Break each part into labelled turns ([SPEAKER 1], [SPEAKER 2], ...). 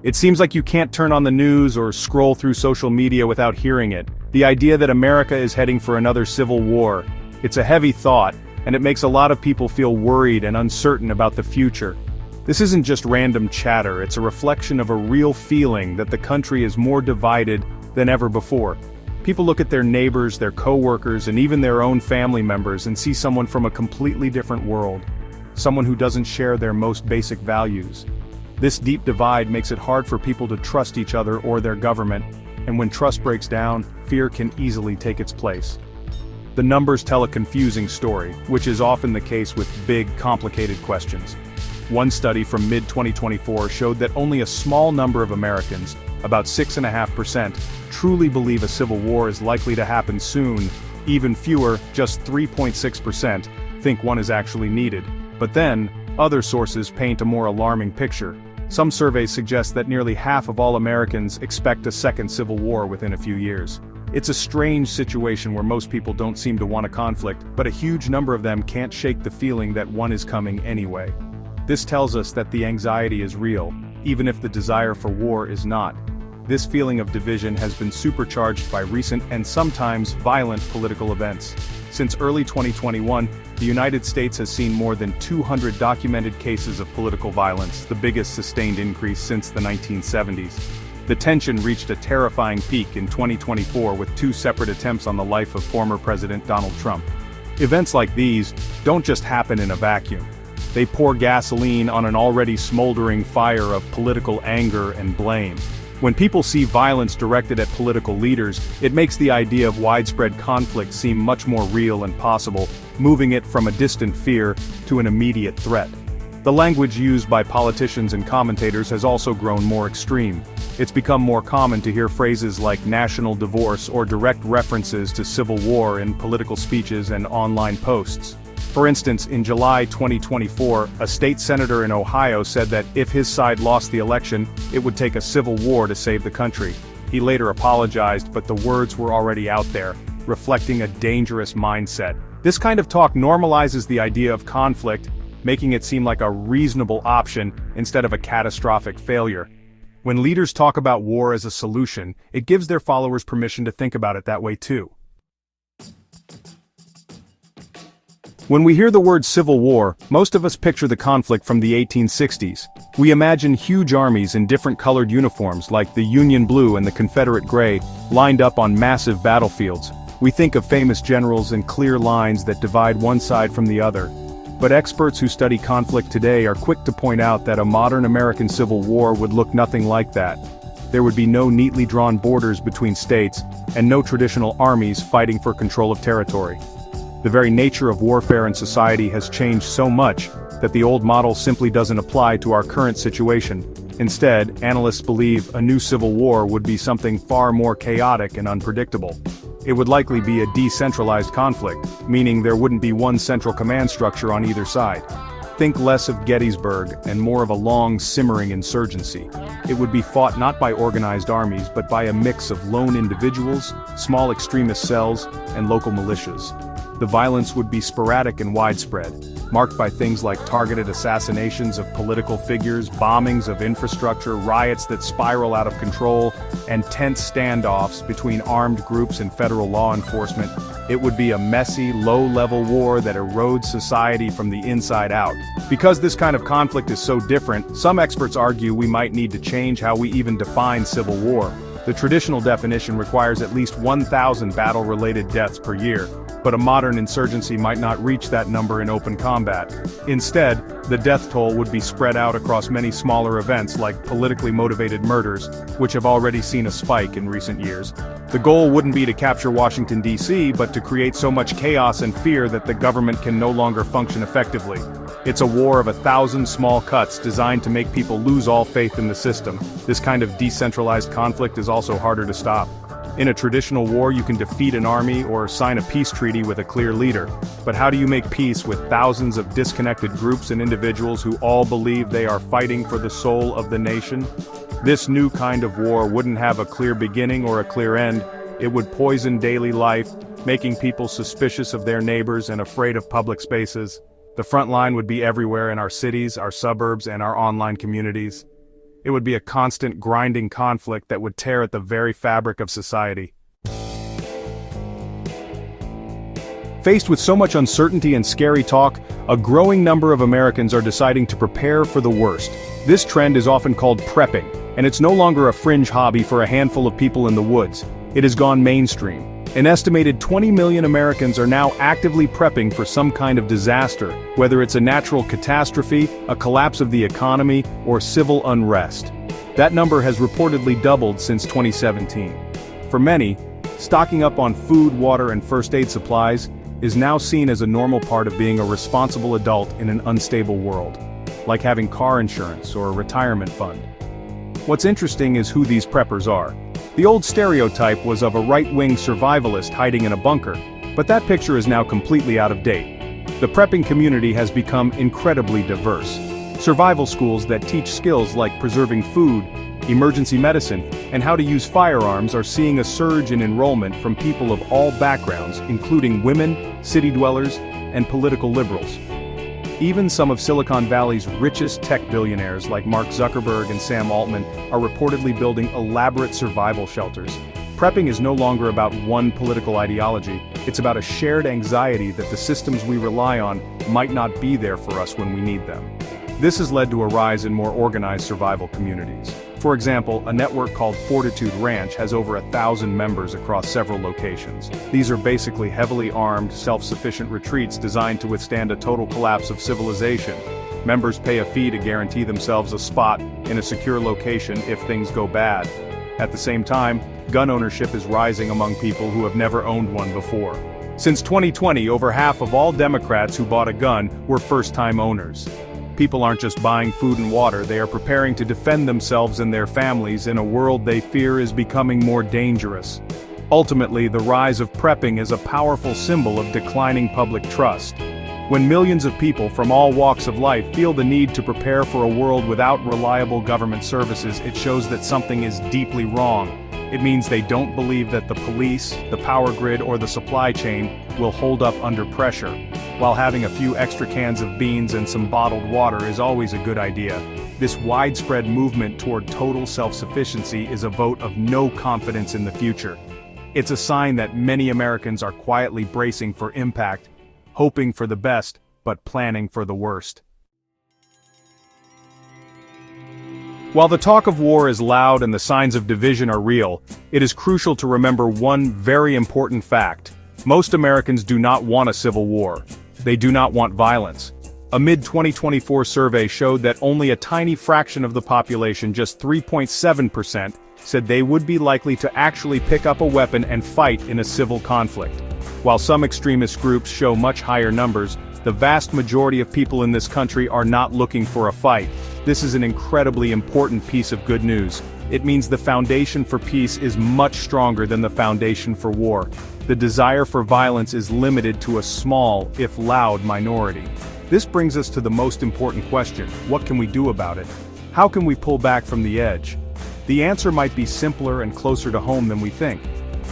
[SPEAKER 1] It seems like you can't turn on the news or scroll through social media without hearing it. The idea that America is heading for another civil war. It's a heavy thought, and it makes a lot of people feel worried and uncertain about the future. This isn't just random chatter, it's a reflection of a real feeling that the country is more divided than ever before. People look at their neighbors, their co-workers, and even their own family members and see someone from a completely different world. Someone who doesn't share their most basic values. This deep divide makes it hard for people to trust each other or their government, and when trust breaks down, fear can easily take its place. The numbers tell a confusing story, which is often the case with big, complicated questions. One study from mid-2024 showed that only a small number of Americans, about 6.5%, truly believe a civil war is likely to happen soon. Even fewer, just 3.6%, think one is actually needed. But then, other sources paint a more alarming picture. Some surveys suggest that nearly half of all Americans expect a second civil war within a few years. It's a strange situation where most people don't seem to want a conflict, but a huge number of them can't shake the feeling that one is coming anyway. This tells us that the anxiety is real, even if the desire for war is not. This feeling of division has been supercharged by recent and sometimes violent political events. Since early 2021, the United States has seen more than 200 documented cases of political violence, the biggest sustained increase since the 1970s. The tension reached a terrifying peak in 2024 with two separate attempts on the life of former President Donald Trump. Events like these don't just happen in a vacuum. They pour gasoline on an already smoldering fire of political anger and blame. When people see violence directed at political leaders, it makes the idea of widespread conflict seem much more real and possible, moving it from a distant fear to an immediate threat. The language used by politicians and commentators has also grown more extreme. It's become more common to hear phrases like national divorce or direct references to civil war in political speeches and online posts. For instance, in July 2024, a state senator in Ohio said that if his side lost the election, it would take a civil war to save the country. He later apologized, but the words were already out there, reflecting a dangerous mindset. This kind of talk normalizes the idea of conflict, making it seem like a reasonable option instead of a catastrophic failure. When leaders talk about war as a solution, it gives their followers permission to think about it that way too. When we hear the word civil war, most of us picture the conflict from the 1860s. We imagine huge armies in different colored uniforms like the Union blue and the Confederate gray, lined up on massive battlefields. We think of famous generals and clear lines that divide one side from the other. But experts who study conflict today are quick to point out that a modern American civil war would look nothing like that. There would be no neatly drawn borders between states, and no traditional armies fighting for control of territory. The very nature of warfare in society has changed so much that the old model simply doesn't apply to our current situation. Instead, analysts believe a new civil war would be something far more chaotic and unpredictable. It would likely be a decentralized conflict, meaning there wouldn't be one central command structure on either side. Think less of Gettysburg and more of a long, simmering insurgency. It would be fought not by organized armies but by a mix of lone individuals, small extremist cells, and local militias. The violence would be sporadic and widespread, marked by things like targeted assassinations of political figures, bombings of infrastructure, riots that spiral out of control, and tense standoffs between armed groups and federal law enforcement. It would be a messy, low-level war that erodes society from the inside out. Because this kind of conflict is so different, some experts argue we might need to change how we even define civil war. The traditional definition requires at least 1,000 battle-related deaths per year, but a modern insurgency might not reach that number in open combat. Instead, the death toll would be spread out across many smaller events like politically motivated murders, which have already seen a spike in recent years. The goal wouldn't be to capture Washington, D.C., but to create so much chaos and fear that the government can no longer function effectively. It's a war of 1,000 small cuts designed to make people lose all faith in the system. This kind of decentralized conflict is also harder to stop. In a traditional war, you can defeat an army or sign a peace treaty with a clear leader. But how do you make peace with thousands of disconnected groups and individuals who all believe they are fighting for the soul of the nation? This new kind of war wouldn't have a clear beginning or a clear end. It would poison daily life, making people suspicious of their neighbors and afraid of public spaces. The front line would be everywhere in our cities, our suburbs, and our online communities. It would be a constant grinding conflict that would tear at the very fabric of society. Faced with so much uncertainty and scary talk, a growing number of Americans are deciding to prepare for the worst. This trend is often called prepping, and it's no longer a fringe hobby for a handful of people in the woods. It has gone mainstream. An estimated 20 million Americans are now actively prepping for some kind of disaster, whether it's a natural catastrophe, a collapse of the economy, or civil unrest. That number has reportedly doubled since 2017. For many, stocking up on food, water, and first aid supplies is now seen as a normal part of being a responsible adult in an unstable world, like having car insurance or a retirement fund. What's interesting is who these preppers are. The old stereotype was of a right-wing survivalist hiding in a bunker, but that picture is now completely out of date. The prepping community has become incredibly diverse. Survival schools that teach skills like preserving food, emergency medicine, and how to use firearms are seeing a surge in enrollment from people of all backgrounds, including women, city dwellers, and political liberals. Even some of Silicon Valley's richest tech billionaires like Mark Zuckerberg and Sam Altman are reportedly building elaborate survival shelters. Prepping is no longer about one political ideology, it's about a shared anxiety that the systems we rely on might not be there for us when we need them. This has led to a rise in more organized survival communities. For example, a network called Fortitude Ranch has over 1,000 members across several locations. These are basically heavily armed, self-sufficient retreats designed to withstand a total collapse of civilization. Members pay a fee to guarantee themselves a spot in a secure location if things go bad. At the same time, gun ownership is rising among people who have never owned one before. Since 2020, over half of all Democrats who bought a gun were first-time owners. People aren't just buying food and water, they are preparing to defend themselves and their families in a world they fear is becoming more dangerous. Ultimately, the rise of prepping is a powerful symbol of declining public trust. When millions of people from all walks of life feel the need to prepare for a world without reliable government services, it shows that something is deeply wrong. It means they don't believe that the police, the power grid, or the supply chain will hold up under pressure. While having a few extra cans of beans and some bottled water is always a good idea, this widespread movement toward total self-sufficiency is a vote of no confidence in the future. It's a sign that many Americans are quietly bracing for impact, hoping for the best, but planning for the worst. While the talk of war is loud and the signs of division are real, it is crucial to remember one very important fact. Most Americans do not want a civil war. They do not want violence. A mid-2024 survey showed that only a tiny fraction of the population, just 3.7%, said they would be likely to actually pick up a weapon and fight in a civil conflict. While some extremist groups show much higher numbers, the vast majority of people in this country are not looking for a fight. This is an incredibly important piece of good news. It means the foundation for peace is much stronger than the foundation for war. The desire for violence is limited to a small, if loud, minority. This brings us to the most important question: what can we do about it? How can we pull back from the edge? The answer might be simpler and closer to home than we think.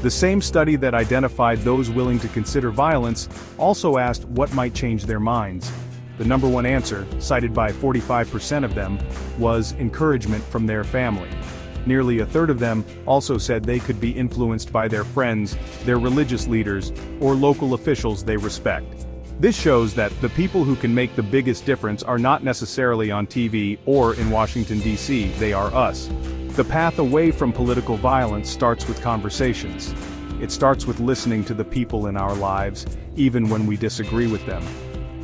[SPEAKER 1] The same study that identified those willing to consider violence also asked what might change their minds. The number one answer, cited by 45% of them, was encouragement from their family. Nearly a third of them also said they could be influenced by their friends, their religious leaders, or local officials they respect. This shows that the people who can make the biggest difference are not necessarily on TV or in Washington, D.C., they are us. The path away from political violence starts with conversations. It starts with listening to the people in our lives, even when we disagree with them.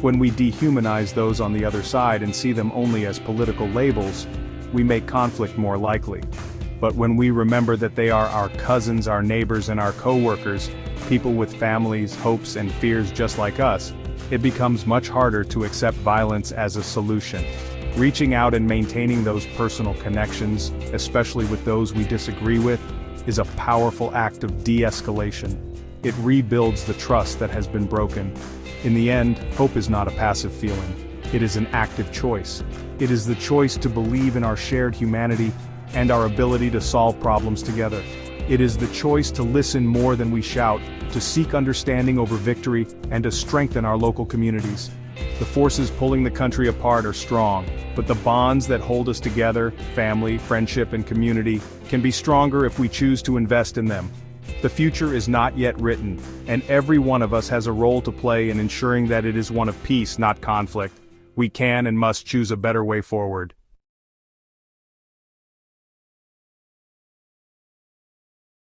[SPEAKER 1] When we dehumanize those on the other side and see them only as political labels, we make conflict more likely. But when we remember that they are our cousins, our neighbors, and our co-workers, people with families, hopes, and fears just like us, it becomes much harder to accept violence as a solution. Reaching out and maintaining those personal connections, especially with those we disagree with, is a powerful act of de-escalation. It rebuilds the trust that has been broken. In the end, hope is not a passive feeling. It is an active choice. It is the choice to believe in our shared humanity and our ability to solve problems together. It is the choice to listen more than we shout, to seek understanding over victory, and to strengthen our local communities. The forces pulling the country apart are strong, but the bonds that hold us together, family, friendship, and community, can be stronger if we choose to invest in them. The future is not yet written, and every one of us has a role to play in ensuring that it is one of peace, not conflict. We can and must choose a better way forward.